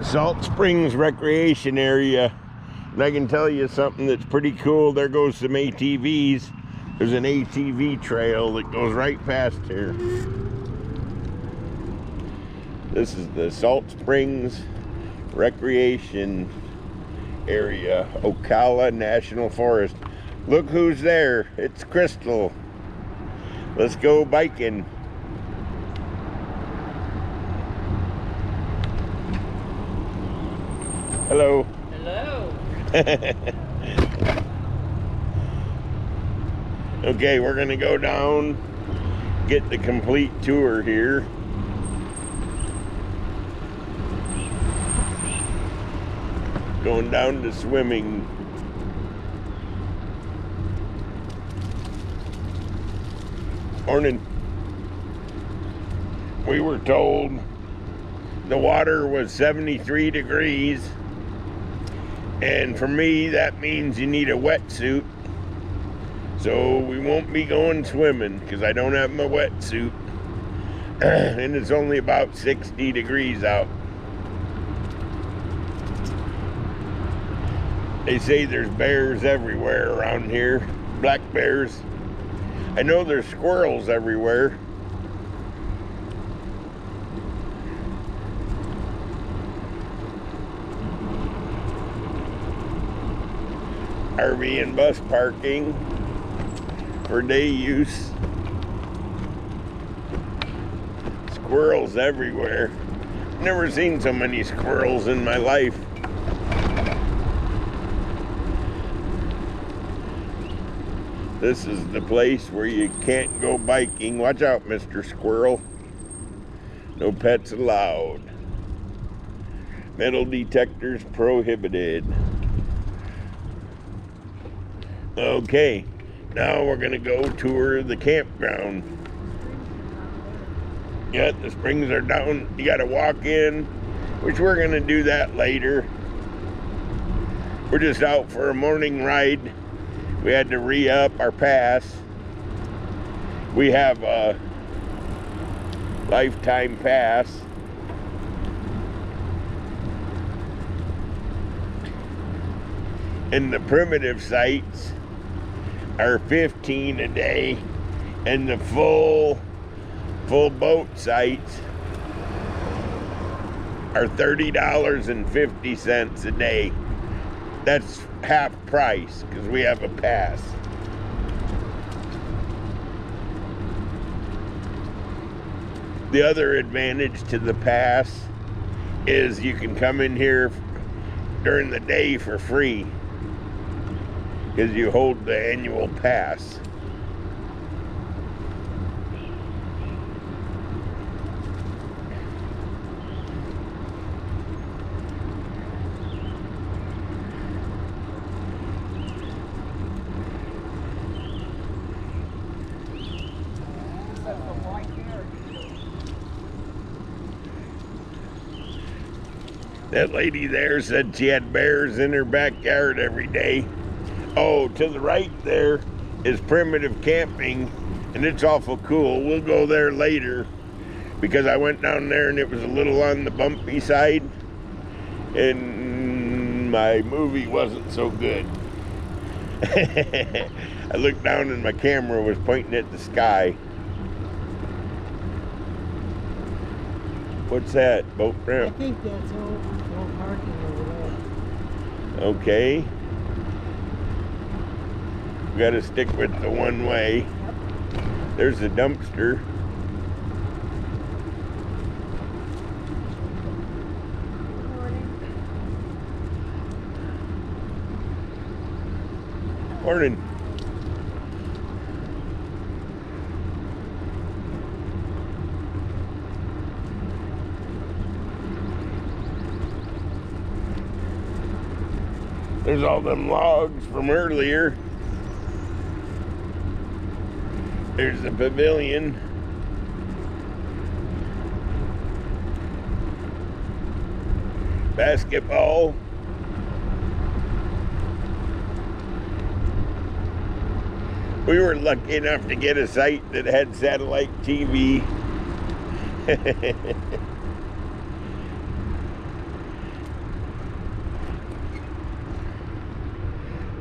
Salt Springs Recreation area, and I can tell you something that's pretty cool. There goes some ATVs. There's an ATV trail that goes right past here. This is the Salt Springs Recreation area, Ocala National Forest. Look who's there. It's Crystal. Let's go biking. Hello. Hello. Okay, we're gonna go down, get the complete tour here. Going down to swimming. Morning. We were told the water was 73 degrees. And for me, that means you need a wetsuit. So we won't be going swimming because I don't have my wetsuit. And it's only about 60 degrees out. They say there's bears everywhere around here. Black bears. I know there's squirrels everywhere. RV and bus parking for day use. Squirrels everywhere. Never seen so many squirrels in my life. This is the place where you can't go biking. Watch out, Mr. Squirrel. No pets allowed. Metal detectors prohibited. Okay, now we're gonna go tour the campground. Yeah, the springs are down. You gotta walk in, which we're gonna do that later. We're just out for a morning ride. We had to re-up our pass. We have a lifetime pass. And the primitive sites are $15 a day, and the full boat sites are $30.50 a day. That's half price because we have a pass. The other advantage to the pass is you can come in here during the day for free because you hold the annual pass. That lady there said she had bears in her backyard every day. Oh, to the right there is primitive camping, and it's awful cool. We'll go there later because I went down there and it was a little on the bumpy side, and my movie wasn't so good. I looked down and my camera was pointing at the sky. What's that? Boat ramp? I think that's all parking over there. Okay. We gotta stick with the one way. Yep. There's the dumpster. Morning. There's all them logs from earlier. There's the pavilion. Basketball. We were lucky enough to get a site that had satellite TV.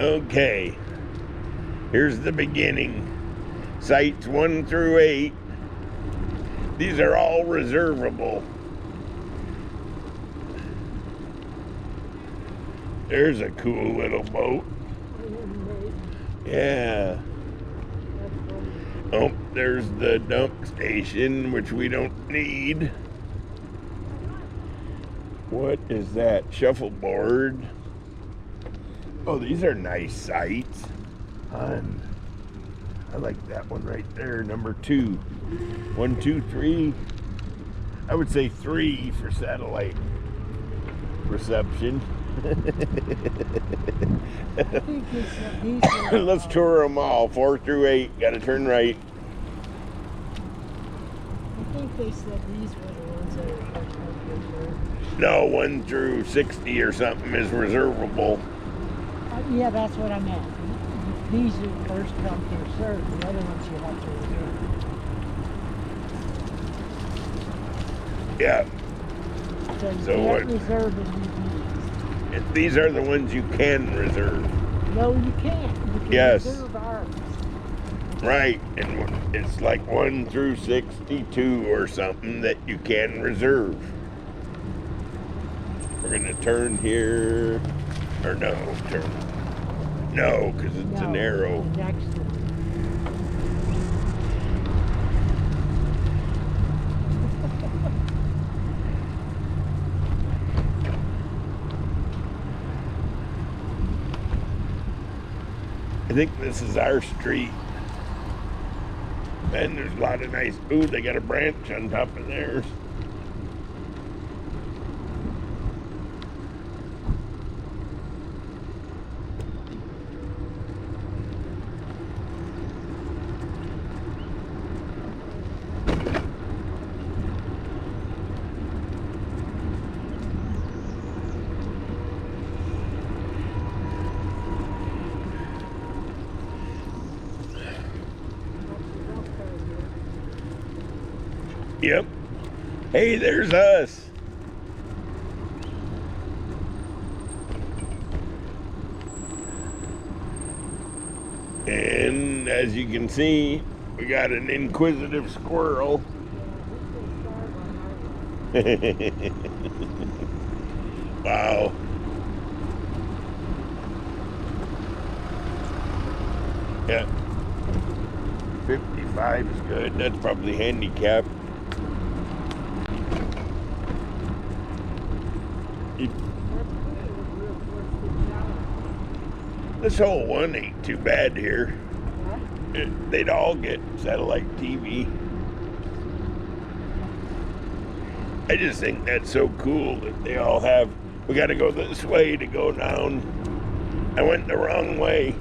Okay, here's the beginning. Sites 1 through 8. These are all reservable. There's a cool little boat. Yeah. Oh, there's the dump station, which we don't need. What is that? Shuffleboard. Oh, these are nice sites. I like that one right there, number 2. 1, 2, 3. I would say 3 for satellite reception. Let's tour them all. 4 through 8. Got to turn right. I think they said these were the ones that were first reserved. No, 1 through 60 or something is reservable. Yeah, that's what I meant. These are first come, first served. The other ones you have to reserve. Yeah. So you So can't what- reserve and These are the ones you can reserve. no, you can't. You can Yes. reserve ours. Right. And it's like 1 through 62 or something that you can reserve. We're going to turn here. Or no, turn. No, because it's an arrow. the next one. I think this is our street. And there's a lot of nice, ooh, they got a branch on top of theirs. Yep. Hey, there's us. And as you can see, we got an inquisitive squirrel. Wow. Yeah. 55 is good. That's probably handicapped. This whole one ain't too bad here. They'd all get satellite TV. I just think that's so cool that they all have. We got to go this way to go down. I went the wrong way.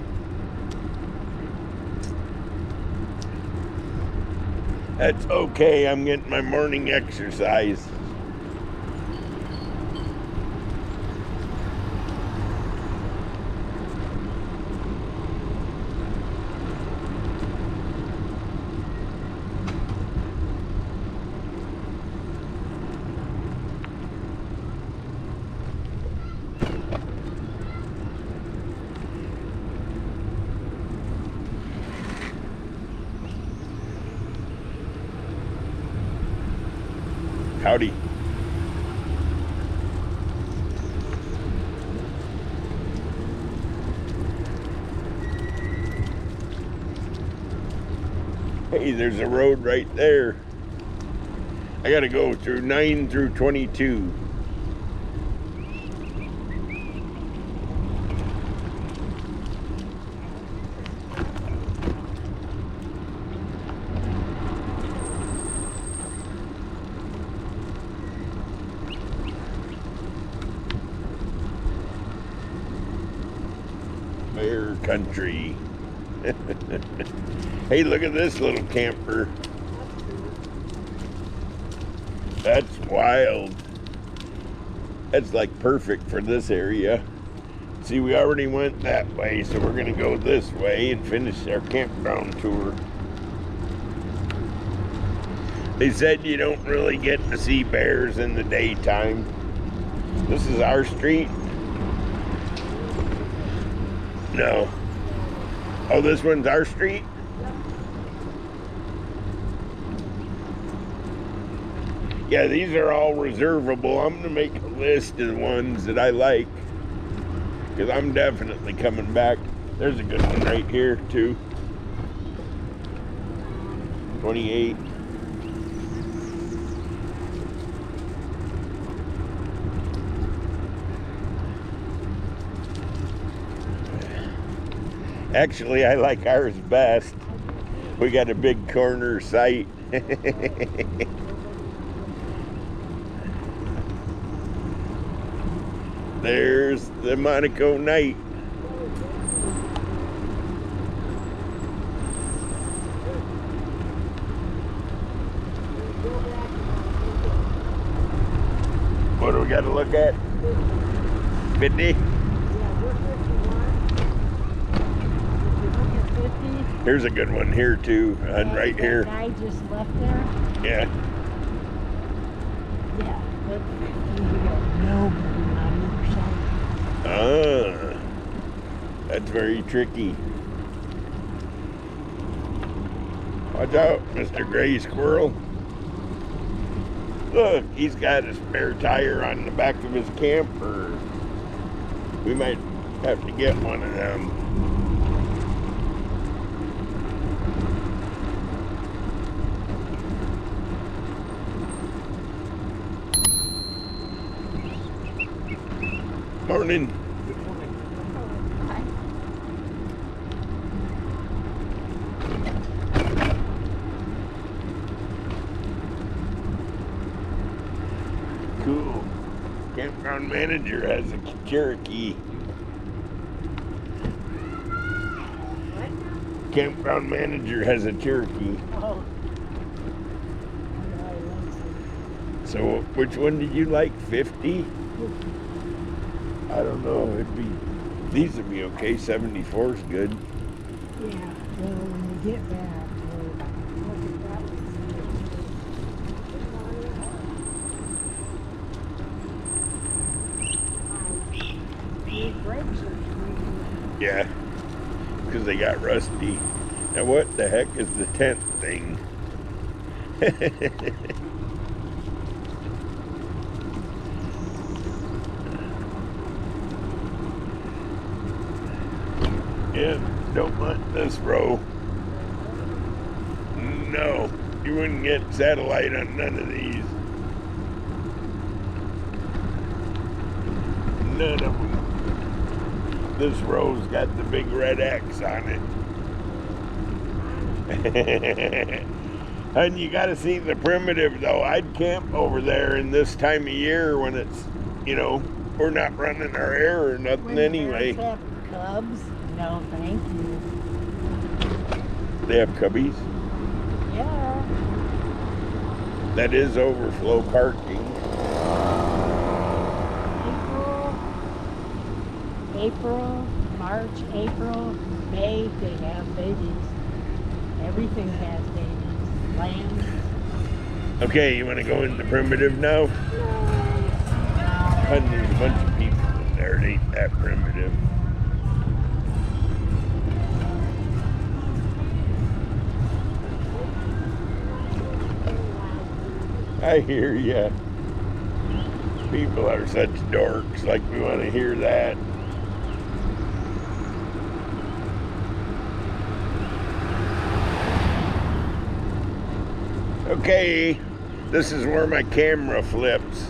That's okay. I'm getting my morning exercise. Howdy. Hey, there's a road right there. I gotta go through 9 through 22. Bear country. Hey, look at this little camper. That's wild. That's like perfect for this area. See, we already went that way, so we're gonna go this way and finish our campground tour. They said you don't really get to see bears in the daytime. This is our street. No. Oh, this one's our street? Yeah, these are all reservable. I'm gonna make a list of the ones that I like, because I'm definitely coming back. There's a good one right here too. 28. Actually, I like ours best. We got a big corner site. There's the Monaco night. What do we got to look at? 50? Here's a good one here too, and right here. That guy just left there? Yeah. Yeah, but you got nobody on either side. Ah, that's very tricky. Watch out, Mr. Gray Squirrel. Look, he's got a spare tire on the back of his camper. We might have to get one of them. Morning. Cool. Campground manager has a Cherokee. What? Campground manager has a Cherokee. Oh. So which one did you like? 50? I don't know. These would be okay. 74 is good. Yeah, well, when we get back, we'll look at that one. The brakes are squeaking. Yeah, because they got rusty. Now what the heck is the tent thing? Yeah, don't want this row. No, you wouldn't get satellite on none of these. None of them. This row's got the big red X on it. And you gotta see the primitive though. I'd camp over there in this time of year when it's, we're not running our air or nothing When anyway. bears have cubs? No, thank you. They have cubbies? Yeah. That is overflow parking. April, March, April, May, they have babies. Everything has babies. Lambs. Okay, you want to go into primitive now? And there's a bunch of people in there. It ain't that primitive. I hear ya. People are such dorks, like we want to hear that. Okay, this is where my camera flips.